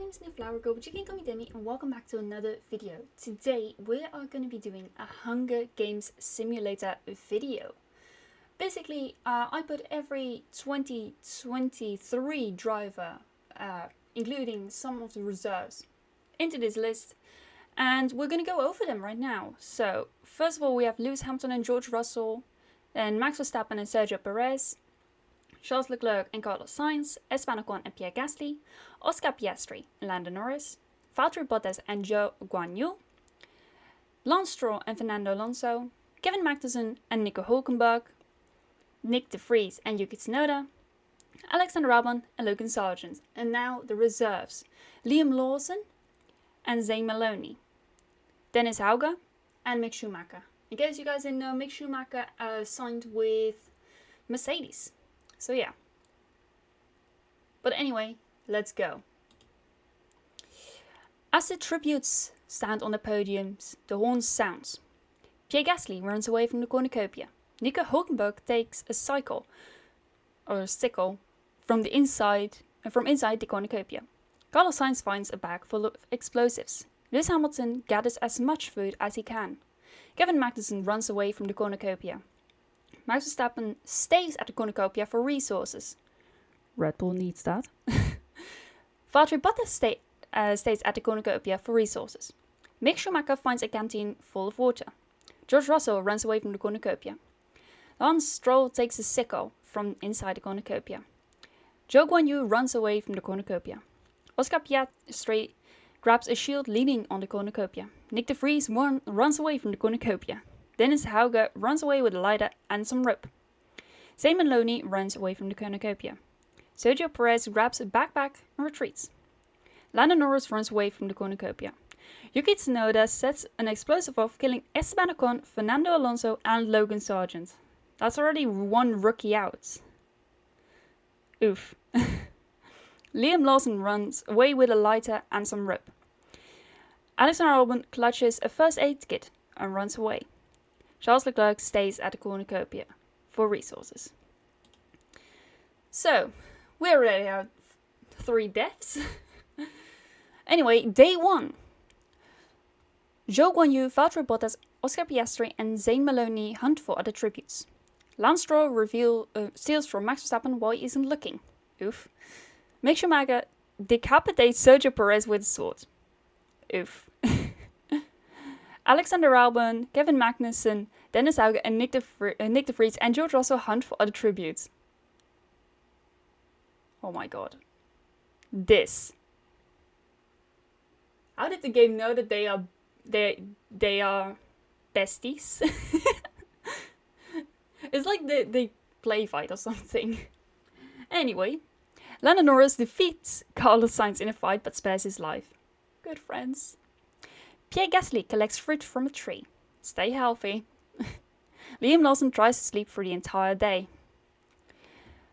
name is NewFlowerGirl, but you can call me Demi, and welcome back to another video. Today we are going to be doing a Hunger Games simulator video. Basically, I put every 2023 driver, including some of the reserves, into this list, and we're going to go over them right now. So, first of all, we have Lewis Hamilton and George Russell, then Max Verstappen and Sergio Perez, Charles Leclerc and Carlos Sainz, Esteban Ocon and Pierre Gasly, Oscar Piastri and Lando Norris, Valtteri Bottas and Zhou Guanyu, Lance Stroll and Fernando Alonso, Kevin Magnussen and Nico Hulkenberg, Nick de Vries and Yuki Tsunoda, Alexander Albon and Logan Sargent. And now the reserves: Liam Lawson and Zane Maloney, Dennis Hauger and Mick Schumacher. In case you guys didn't know, Mick Schumacher signed with Mercedes. So yeah. But anyway, let's go. As the tributes stand on the podiums, the horn sounds. Pierre Gasly runs away from the cornucopia. Nico Hulkenberg takes a sickle from inside the cornucopia. Carlos Sainz finds a bag full of explosives. Lewis Hamilton gathers as much food as he can. Kevin Magnussen runs away from the cornucopia. Max Verstappen stays at the cornucopia for resources. Red Bull needs that. Valtteri Bottas stays at the cornucopia for resources. Mick Schumacher finds a canteen full of water. George Russell runs away from the cornucopia. Lance Stroll takes a sickle from inside the cornucopia. Zhou Guanyu runs away from the cornucopia. Oscar Piastri grabs a shield leaning on the cornucopia. Nick de Vries runs away from the cornucopia. Dennis Hauger runs away with a lighter and some rope. Zane Maloney runs away from the cornucopia. Sergio Perez grabs a backpack and retreats. Lando Norris runs away from the cornucopia. Yuki Tsunoda sets an explosive off, killing Esteban Ocon, Fernando Alonso and Logan Sargent. That's already one rookie out. Oof. Liam Lawson runs away with a lighter and some rope. Alexander Albon clutches a first aid kit and runs away. Charles Leclerc stays at the cornucopia for resources. So, we already have 3 deaths. Anyway, day 1. Zhou Guanyu, Valtteri Bottas, Oscar Piastri and Zane Maloney hunt for other tributes. Lance Stroll steals from Max Verstappen while he isn't looking. Oof. Mick Schumacher decapitates Sergio Perez with a sword. Oof. Alexander Albon, Kevin Magnussen, Dennis Hauger and Nick de Vries and George Russell hunt for other tributes. Oh my god. This. How did the game know that they are besties? It's like they play fight or something. Anyway, Lando Norris defeats Carlos Sainz in a fight but spares his life. Good friends. Pierre Gasly collects fruit from a tree. Stay healthy. Liam Lawson tries to sleep for the entire day.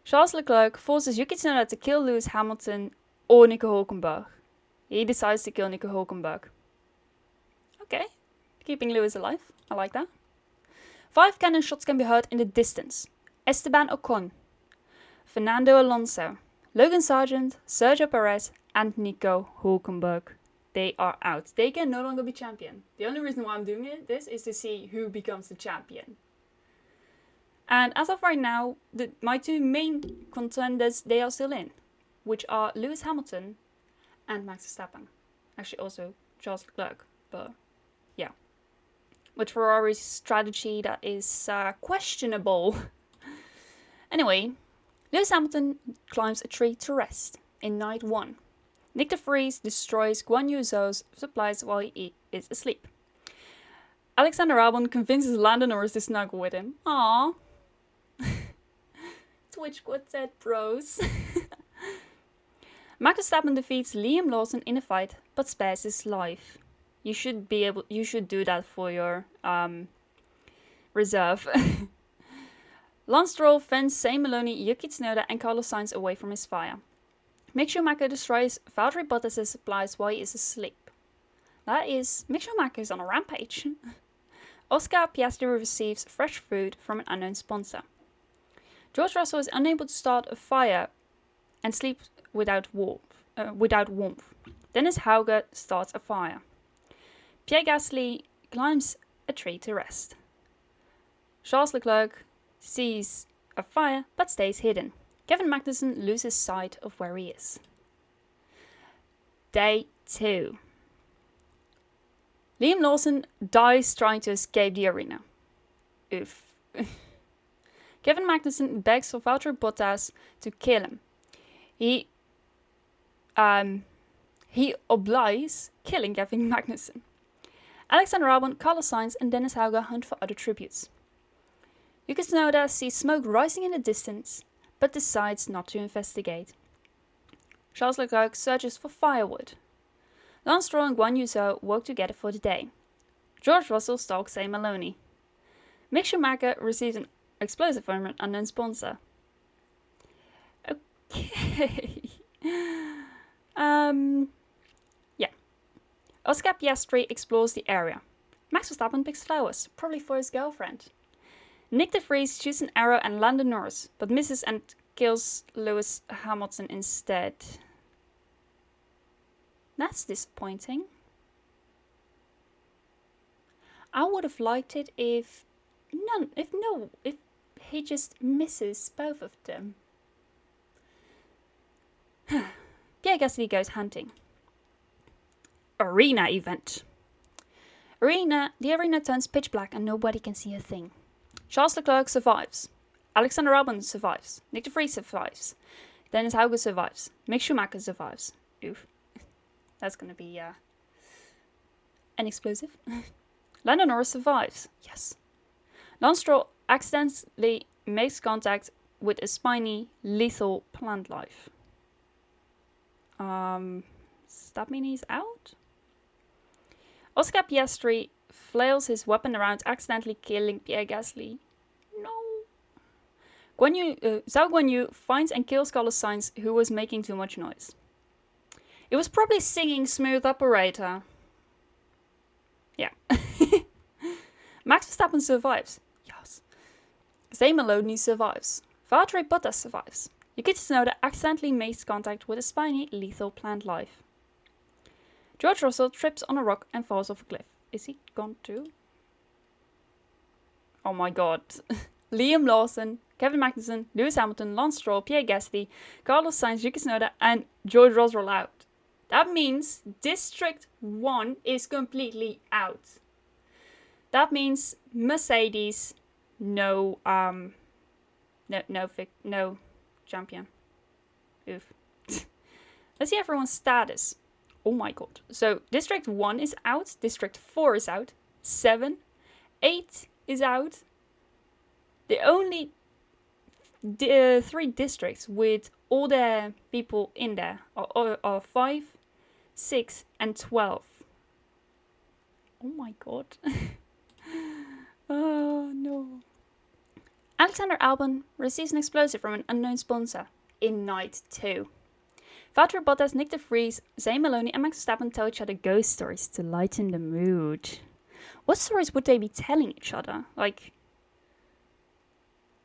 Charles Leclerc forces Yuki Tsunoda to kill Lewis Hamilton or Nico Hulkenberg. He decides to kill Nico Hulkenberg. Okay, keeping Lewis alive. I like that. 5 cannon shots can be heard in the distance. Esteban Ocon, Fernando Alonso, Logan Sargent, Sergio Perez and Nico Hulkenberg. They are out. They can no longer be champion. The only reason why I'm doing this is to see who becomes the champion. And as of right now, my 2 main contenders, they are still in, which are Lewis Hamilton and Max Verstappen. Actually also Charles Leclerc, but yeah. With Ferrari's strategy, that is questionable. Anyway, Lewis Hamilton climbs a tree to rest in night 1. Nick de Vries destroys Guan Yu Zhou's supplies while he is asleep. Alexander Albon convinces Lando Norris to snuggle with him. Aww. Twitch Quartet bros. Max Verstappen defeats Liam Lawson in a fight, but spares his life. You should do that for your reserve. Lance Stroll fends Zane Maloney, Yuki Tsunoda and Carlos Sainz away from his fire. Mick Schumacher destroys Valtteri Bottas' supplies while he is asleep. That is, Mick Schumacher is on a rampage. Oscar Piastri receives fresh food from an unknown sponsor. George Russell is unable to start a fire and sleeps without warmth. Dennis Hauger starts a fire. Pierre Gasly climbs a tree to rest. Charles Leclerc sees a fire but stays hidden. Kevin Magnussen loses sight of where he is. Day 2. Liam Lawson dies trying to escape the arena. Oof. Kevin Magnussen begs for Valtteri Bottas to kill him. He obliges killing Kevin Magnussen. Alexander Albon, Carlos Sainz and Dennis Hauger hunt for other tributes. Yuki Tsunoda sees smoke rising in the distance, but decides not to investigate. Charles Leclerc searches for firewood. Lance Stroll and Guan Yu Zhou work together for the day. George Russell stalks Zane Maloney. Mick Schumacher receives an explosive from an unknown sponsor. Okay. Yeah. Oscar Piastri explores the area. Max Verstappen picks flowers, probably for his girlfriend. Nick de Vries shoots an arrow at Lando Norris, but misses and kills Lewis Hamilton instead. That's disappointing. I would have liked it if he just misses both of them. Pierre Gasly goes hunting. Arena event. The arena turns pitch black and nobody can see a thing. Charles Leclerc survives. Alexander Albon survives. Nick de Vries survives. Dennis Hauger survives. Mick Schumacher survives. Oof. That's gonna be an explosive. Lando Norris survives. Yes. Lance Stroll accidentally makes contact with a spiny, lethal plant life. Does that mean he's out? Oscar Piastri flails his weapon around, accidentally killing Pierre Gasly. No. Zhao Guanyu finds and kills Carlos Sainz, who was making too much noise. It was probably singing Smooth Operator. Yeah. Max Verstappen survives. Yes. Zane Maloney survives. Valtteri Bottas survives. Yuki Tsunoda accidentally makes contact with a spiny, lethal plant life. George Russell trips on a rock and falls off a cliff. Is he gone too? Oh my god. Liam Lawson, Kevin Magnussen, Lewis Hamilton, Lance Stroll, Pierre Gasly, Carlos Sainz, Yuki Tsunoda and George Russell out. That means District 1 is completely out. That means Mercedes, no champion. Oof. Let's see everyone's status. Oh my god. So District 1 is out, District 4 is out, 7, 8 is out. The only 3 districts with all their people in there are 5, 6 and 12. Oh my god. Oh no. Alexander Albon receives an explosive from an unknown sponsor in Night 2. Valtteri Bottas, Nick de Vries, Zane Maloney and Max Verstappen tell each other ghost stories to lighten the mood. What stories would they be telling each other? Like,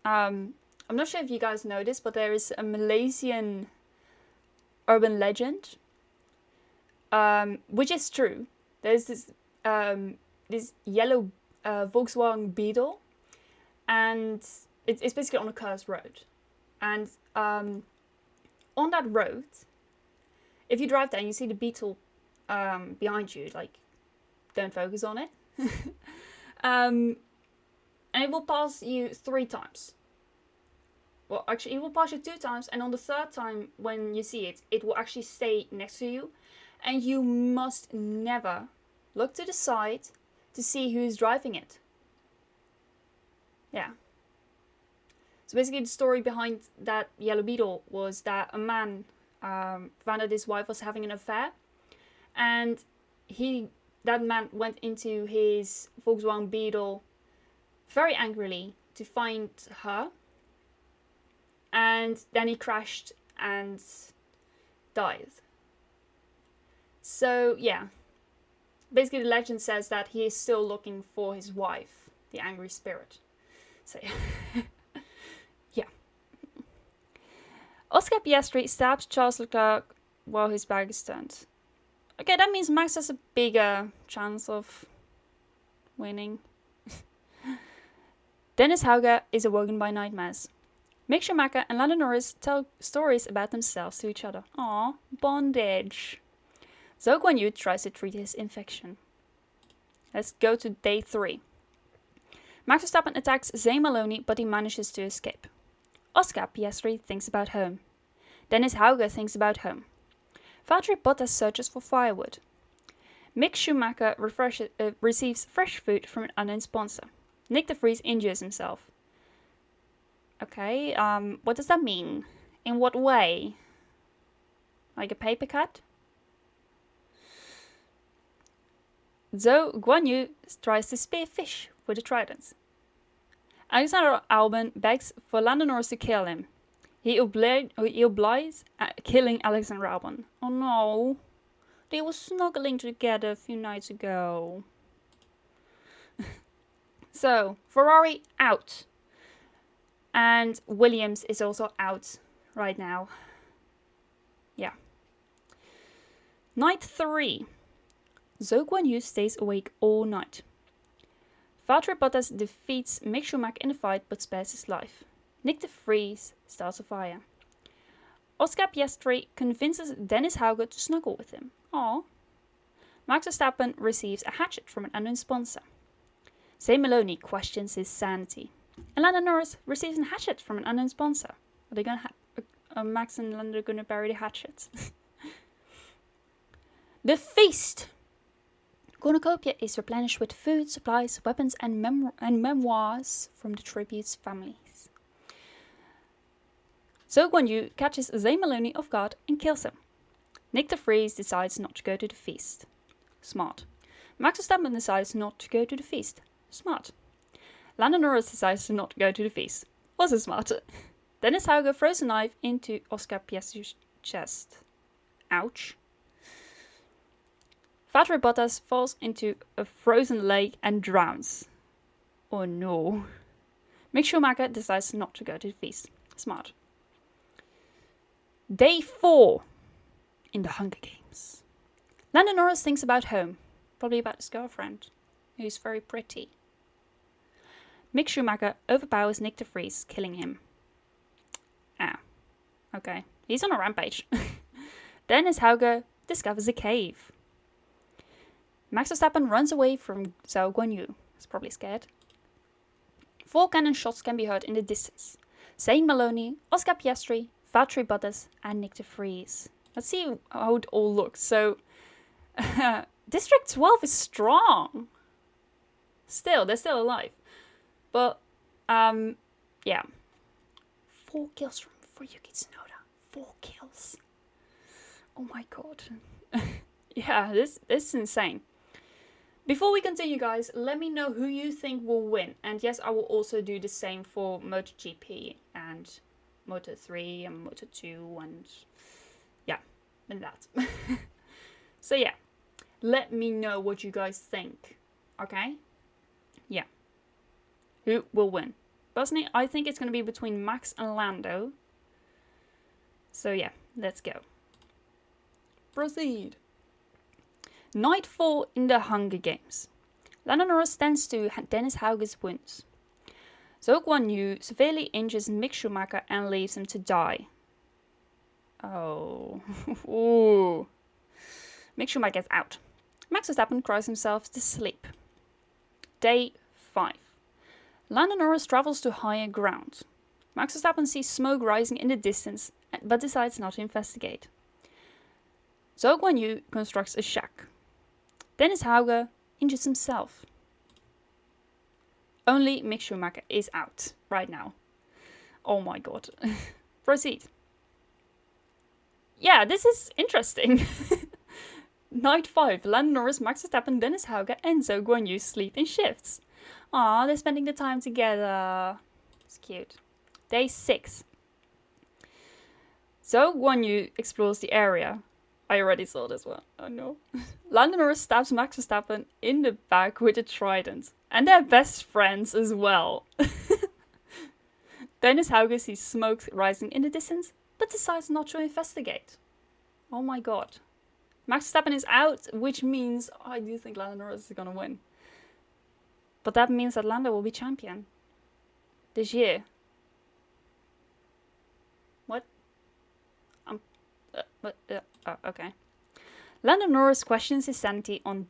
I'm not sure if you guys know this, but there is a Malaysian urban legend, which is true. There's this yellow Volkswagen Beetle, and it's basically on a cursed road. And on that road, if you drive there and you see the Beetle behind you, like, don't focus on it. And it will pass you 3 times. Well, actually, it will pass you 2 times, and on the 3rd time when you see it, it will actually stay next to you. And you must never look to the side to see who's driving it. Yeah. So basically the story behind that yellow Beetle was that a man found out his wife was having an affair. And that man went into his Volkswagen Beetle very angrily to find her. And then he crashed and died. So, yeah. Basically, the legend says that he is still looking for his wife, the angry spirit. So, yeah. Oscar Piastri stabs Charles Leclerc while his back is turned. Okay, that means Max has a bigger chance of winning. Dennis Hauger is awoken by nightmares. Mick Schumacher and Lando Norris tell stories about themselves to each other. Aww, bondage. Zhou Guanyu tries to treat his infection. Let's go to day 3. Max Verstappen attacks Zane Maloney, but he manages to escape. Oscar Piastri thinks about home. Dennis Hauger thinks about home. Valtteri Bottas searches for firewood. Mick Schumacher receives fresh food from an unknown sponsor. Nick de Vries injures himself. Okay, what does that mean? In what way? Like a paper cut? Zhou Guanyu tries to spear fish with a trident. Alexander Albon begs for Lando Norris to kill him. He obliges killing Alexander Albon. Oh no. They were snuggling together a few nights ago. So, Ferrari out. And Williams is also out right now. Yeah. Night 3. Zhou Guanyu stays awake all night. Valtteri Bottas defeats Mick Schumacher in the fight but spares his life. Nick de Vries starts a fire. Oscar Piastri convinces Dennis Hauger to snuggle with him. Aww. Max Verstappen receives a hatchet from an unknown sponsor. Zane Maloney questions his sanity. And Lando Norris receives a hatchet from an unknown sponsor. Are they gonna Max and Lando gonna bury the hatchets? The feast! Cornucopia is replenished with food, supplies, weapons, and memoirs from the tribute's families. Zhou Guanyu catches Zane Maloney off guard and kills him. Nick de Vries decides not to go to the feast. Smart. Max Verstappen decides not to go to the feast. Smart. Lando Norris decides to not go to the feast. Also smart. Dennis Hauger throws a knife into Oscar Piastri's chest. Ouch. Valtteri Bottas falls into a frozen lake and drowns. Oh no. Mick Schumacher decides not to go to the feast. Smart. Day 4 in the Hunger Games. Lando Norris thinks about home. Probably about his girlfriend, who's very pretty. Mick Schumacher overpowers Nick de Vries, killing him. Ah, okay. He's on a rampage. Dennis Hauger discovers a cave. Max Verstappen runs away from Zhou Guanyu. He's probably scared. 4 cannon shots can be heard in the distance. Zane Maloney, Oscar Piastri, Valtteri Bottas, and Nick de Vries. Let's see how it all looks. So, District 12 is strong. Still, they're still alive. But, yeah. 4 kills for Yuki Tsunoda. 4 kills. Oh my god. Yeah, this is insane. Before we continue, guys, let me know who you think will win. And yes, I will also do the same for MotoGP and Moto3 and Moto2 and yeah, and that. So yeah, let me know what you guys think, okay? Yeah. Who will win? Personally, I think it's going to be between Max and Lando. So yeah, let's go. Proceed. Night 4 in the Hunger Games. Lando Norris tends to Dennis Hauger's wounds. Zhou Guanyu severely injures Mick Schumacher and leaves him to die. Oh. Ooh. Mick Schumacher gets out. Max Verstappen cries himself to sleep. Day 5. Lando Norris travels to higher ground. Max Verstappen sees smoke rising in the distance, but decides not to investigate. Zhou Guanyu constructs a shack. Dennis Hauger injures himself. Only Mick Schumacher is out right now. Oh my god. Proceed. Yeah, this is interesting. Night 5. Lando Norris, Max Verstappen, Dennis Hauger, and Zhou Guanyu sleep in shifts. Aw, they're spending the time together. It's cute. Day 6. Zhou Guanyu explores the area. I already saw this one. Oh no. Lando Norris stabs Max Verstappen in the back with a trident. And they're best friends as well. Dennis Hauger sees smoke rising in the distance, but decides not to investigate. Oh my god. Max Verstappen is out, which means I do think Lando Norris is gonna win. But that means that Lando will be champion this year. What? Okay. Lando Norris questions his sanity on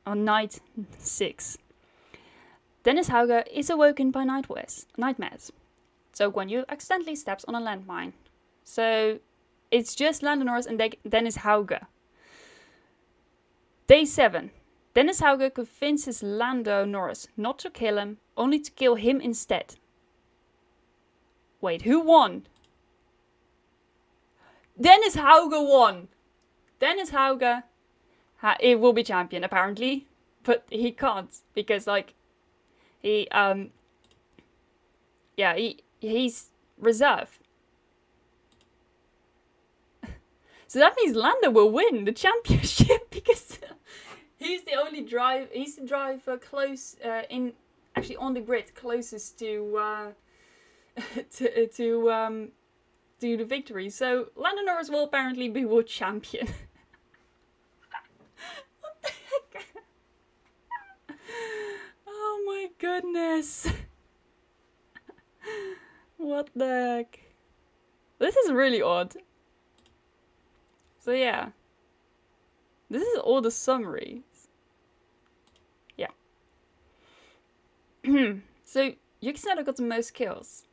night 6. Dennis Hauger is awoken by nightmares. So Guan Yu accidentally steps on a landmine. So it's just Lando Norris and Dennis Hauger. Day 7. Dennis Hauger convinces Lando Norris not to kill him, only to kill him instead. Wait, who won? Dennis Hauger won! Dennis Hauger it will be champion, apparently. But he can't, because, like, he's reserve. So that means Lando will win the championship, because he's the only driver close actually on the grid closest to the victory. So Lando Norris will apparently be world champion. What the heck? Oh my goodness. What the heck? This is really odd. So yeah. This is all the summaries. Yeah. So Yuki Tsunoda got the most kills.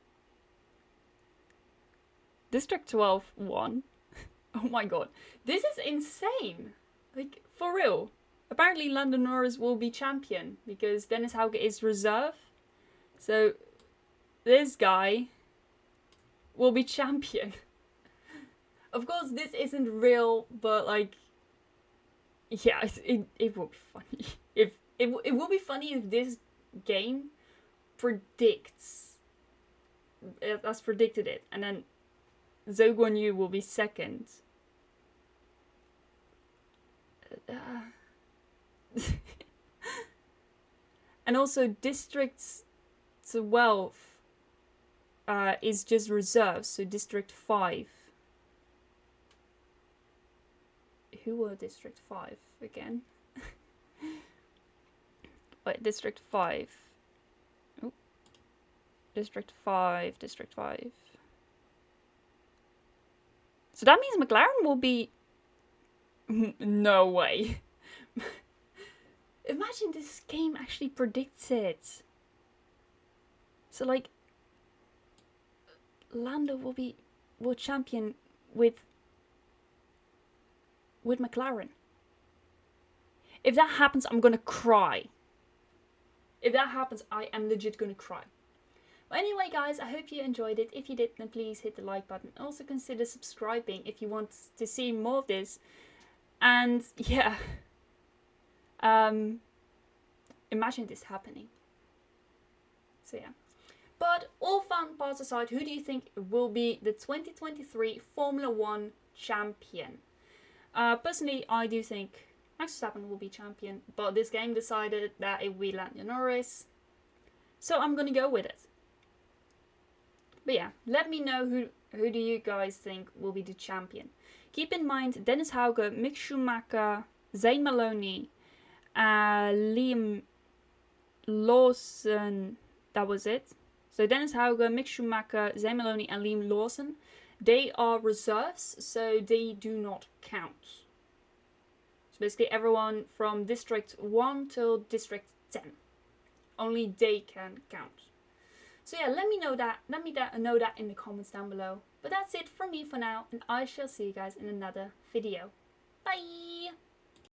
District 12 won. Oh my god. This is insane. Like, for real. Apparently Lando Norris will be champion because Dennis Hauger is reserve. So this guy will be champion. Of course this isn't real, but like, yeah, it will be funny. It will be funny if this game predicts, as predicted it, and then Zhou Guanyu will be second. And also District 12 is just reserves, so District 5. Who were District 5 again? Wait, District 5. Oh. District 5, District 5. So that means McLaren will be... No way. Imagine this game actually predicts it. So like, Lando will be world champion with McLaren. If that happens, I'm gonna cry. If that happens, I am legit gonna cry. But anyway, guys, I hope you enjoyed it. If you did, then please hit the like button. Also consider subscribing if you want to see more of this. And yeah, imagine this happening. So yeah. But all fun parts aside, who do you think will be the 2023 Formula 1 champion? Personally, I do think Max Verstappen will be champion, but this game decided that it will be Lando Norris. So I'm gonna go with it. But yeah, let me know who do you guys think will be the champion. Keep in mind, Dennis Hauger, Mick Schumacher, Zane Maloney, Liam Lawson, that was it. So Dennis Hauger, Mick Schumacher, Zane Maloney and Liam Lawson, they are reserves, so they do not count. So basically everyone from District 1 till District 10. Only they can count. So yeah, let me know that. Let me know that in the comments down below. But that's it from me for now, and I shall see you guys in another video. Bye!